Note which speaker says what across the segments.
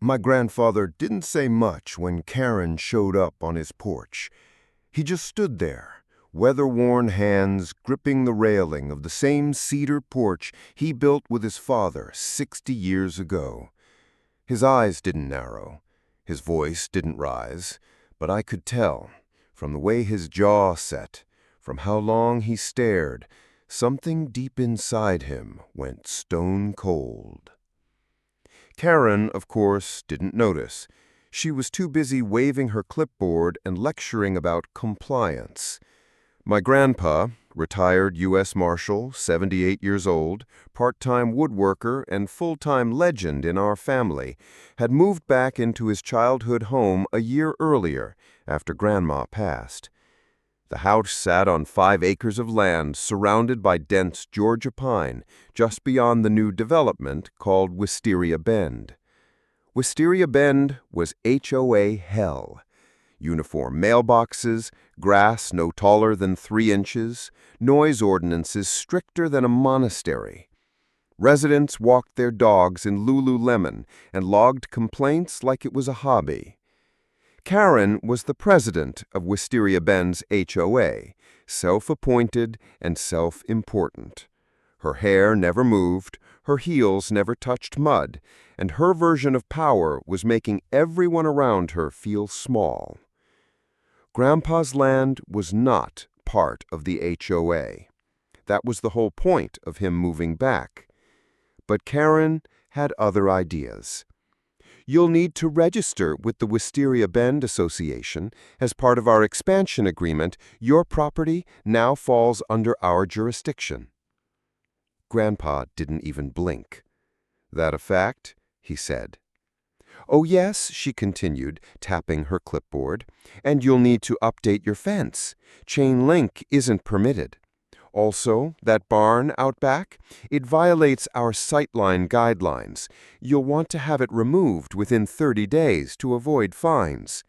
Speaker 1: My grandfather didn't say much when Karen showed up on his porch. He just stood there, weather-worn hands gripping the railing of the same cedar porch he built with his father 60 years ago. His eyes didn't narrow, his voice didn't rise, but I could tell, from the way his jaw set, from how long he stared, something deep inside him went stone cold. Karen, of course, didn't notice. She was too busy waving her clipboard and lecturing about compliance. My grandpa, retired U.S. Marshal, 78 years old, part-time woodworker and full-time legend in our family, had moved back into his childhood home a year earlier, after Grandma passed. The house sat on 5 acres of land surrounded by dense Georgia pine, just beyond the new development called Wisteria Bend. Wisteria Bend was HOA hell. Uniform mailboxes, grass no taller than 3 inches, noise ordinances stricter than a monastery. Residents walked their dogs in Lululemon and logged complaints like it was a hobby. Karen was the president of Wisteria Bend's HOA, self-appointed and self-important. Her hair never moved, her heels never touched mud, and her version of power was making everyone around her feel small. Grandpa's land was not part of the HOA. That was the whole point of him moving back. But Karen had other ideas. You'll need to register with the Wisteria Bend Association. As part of our expansion agreement, your property now falls under our jurisdiction. Grandpa didn't even blink. That a fact? He said. Oh yes, she continued, tapping her clipboard, and you'll need to update your fence. Chain link isn't permitted. Also, that barn out back, it violates our sightline guidelines. You'll want to have it removed within 30 days to avoid fines.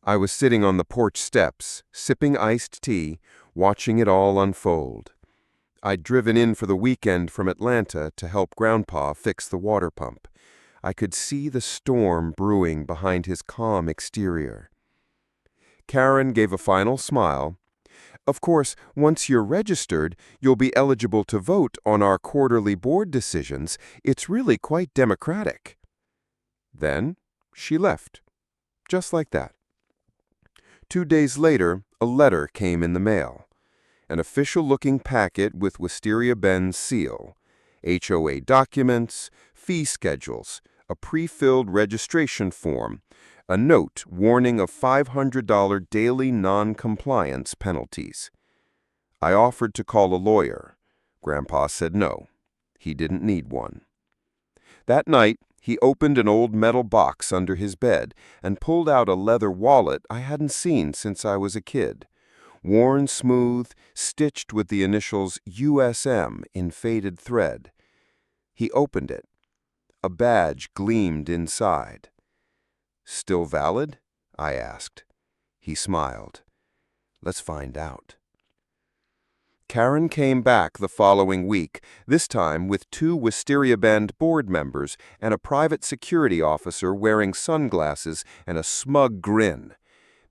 Speaker 1: I was sitting on the porch steps, sipping iced tea, watching it all unfold. I'd driven in for the weekend from Atlanta to help Grandpa fix the water pump. I could see the storm brewing behind his calm exterior. Karen gave a final smile. Of course, once you're registered, you'll be eligible to vote on our quarterly board decisions. It's really quite democratic. Then she left, just like that. 2 days later, a letter came in the mail. An official-looking packet with Wisteria Bend's seal, HOA documents, fee schedules, a pre-filled registration form, a note warning of $500 daily non-compliance penalties. I offered to call a lawyer. Grandpa said no. He didn't need one. That night, he opened an old metal box under his bed and pulled out a leather wallet I hadn't seen since I was a kid. Worn smooth, stitched with the initials USM in faded thread. He opened it. A badge gleamed inside. Still valid? I asked. He smiled. Let's find out. Karen came back the following week, this time with 2 Wisteria Bend board members and a private security officer wearing sunglasses and a smug grin.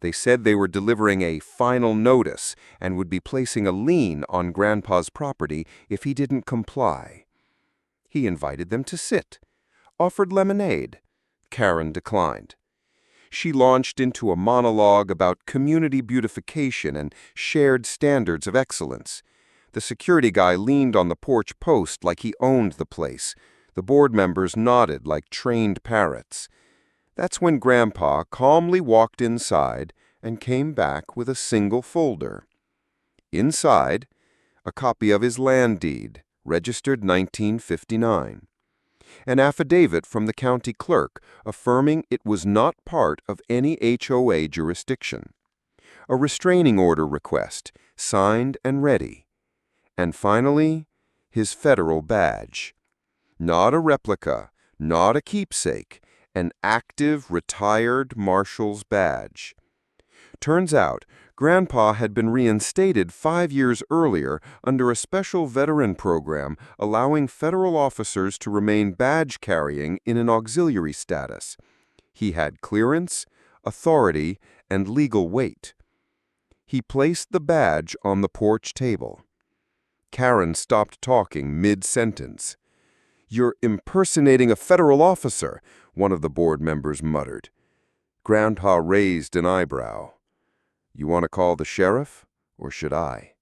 Speaker 1: They said they were delivering a final notice and would be placing a lien on Grandpa's property if he didn't comply. He invited them to sit, offered lemonade. Karen declined. She launched into a monologue about community beautification and shared standards of excellence. The security guy leaned on the porch post like he owned the place. The board members nodded like trained parrots. That's when Grandpa calmly walked inside and came back with a single folder. Inside, a copy of his land deed, registered 1959. An affidavit from the county clerk affirming it was not part of any HOA jurisdiction. A restraining order request, signed and ready. And finally, his federal badge. Not a replica, not a keepsake, an active, retired marshal's badge. Turns out, Grandpa had been reinstated 5 years earlier under a special veteran program allowing federal officers to remain badge-carrying in an auxiliary status. He had clearance, authority, and legal weight. He placed the badge on the porch table. Karen stopped talking mid-sentence. "You're impersonating a federal officer," one of the board members muttered. Grandpa raised an eyebrow. "You want to call the sheriff, or should I?"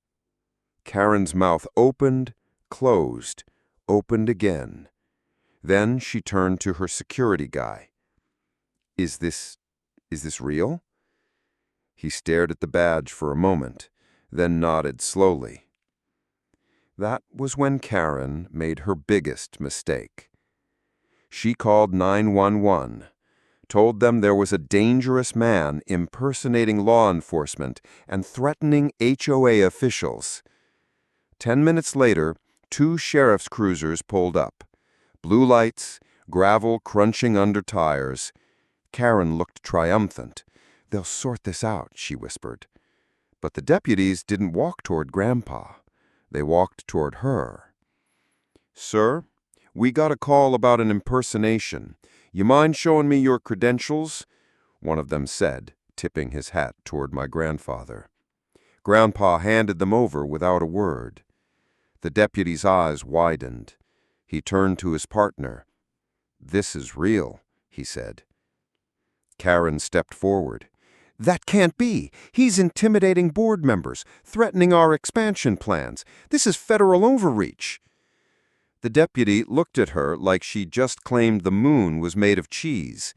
Speaker 1: Karen's mouth opened, closed, opened again. Then she turned to her security guy. Is this real?" He stared at the badge for a moment, then nodded slowly. That was when Karen made her biggest mistake. She called 911, told them there was a dangerous man impersonating law enforcement and threatening HOA officials. 10 minutes later, 2 sheriff's cruisers pulled up. Blue lights, gravel crunching under tires. Karen looked triumphant. "They'll sort this out," she whispered. But the deputies didn't walk toward Grandpa. They walked toward her. "Sir, we got a call about an impersonation. You mind showing me your credentials?" one of them said, tipping his hat toward my grandfather. Grandpa handed them over without a word. The deputy's eyes widened. He turned to his partner. "This is real," he said. Karen stepped forward. "That can't be. He's intimidating board members, threatening our expansion plans. This is federal overreach." The deputy looked at her like she'd just claimed the moon was made of cheese.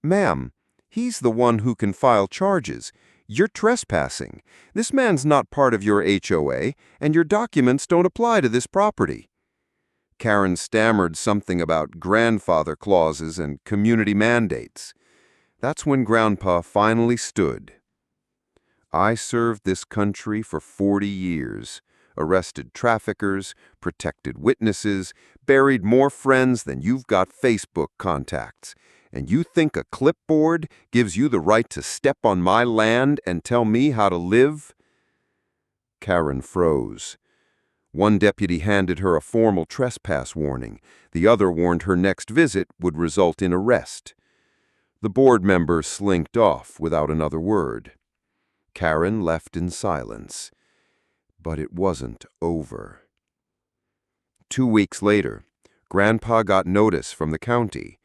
Speaker 1: "Ma'am, he's the one who can file charges. You're trespassing. This man's not part of your HOA, and your documents don't apply to this property." Karen stammered something about grandfather clauses and community mandates. That's when Grandpa finally stood. "I served this country for 40 years, arrested traffickers, protected witnesses, buried more friends than you've got Facebook contacts. And you think a clipboard gives you the right to step on my land and tell me how to live?" Karen froze. One deputy handed her a formal trespass warning. The other warned her next visit would result in arrest. The board member slinked off without another word. Karen left in silence. But it wasn't over. 2 weeks later, Grandpa got notice from the county.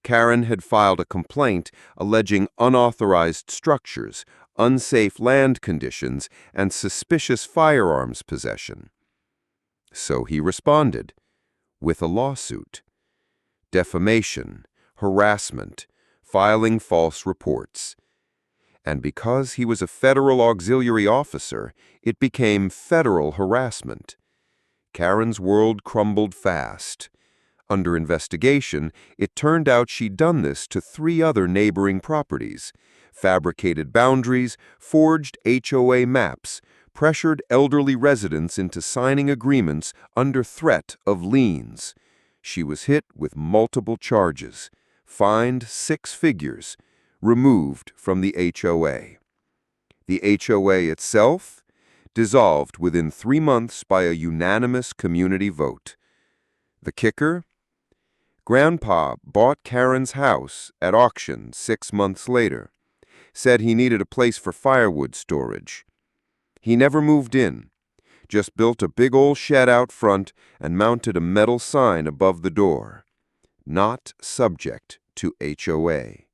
Speaker 1: Karen had filed a complaint alleging unauthorized structures, unsafe land conditions, and suspicious firearms possession. So he responded with a lawsuit. Defamation, harassment, filing false reports. And because he was a federal auxiliary officer, it became federal harassment. Karen's world crumbled fast. Under investigation, it turned out she'd done this to 3 other neighboring properties, fabricated boundaries, forged HOA maps, pressured elderly residents into signing agreements under threat of liens. She was hit with multiple charges, fined 6 figures, removed from the HOA. The HOA itself dissolved within 3 months by a unanimous community vote. The kicker? Grandpa bought Karen's house at auction 6 months later, said he needed a place for firewood storage. He never moved in, just built a big old shed out front and mounted a metal sign above the door. Not subject to HOA.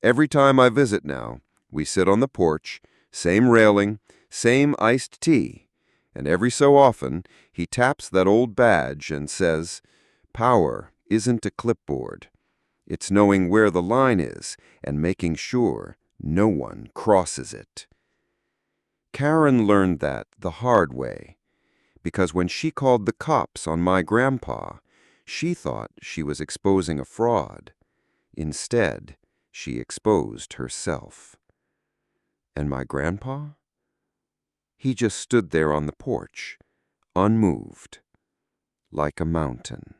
Speaker 1: Every time I visit now, we sit on the porch, same railing, same iced tea, and every so often he taps that old badge and says, "Power isn't a clipboard. It's knowing where the line is and making sure no one crosses it." Karen learned that the hard way, because when she called the cops on my grandpa, she thought she was exposing a fraud. Instead, she exposed herself. And my grandpa? He just stood there on the porch, unmoved, like a mountain.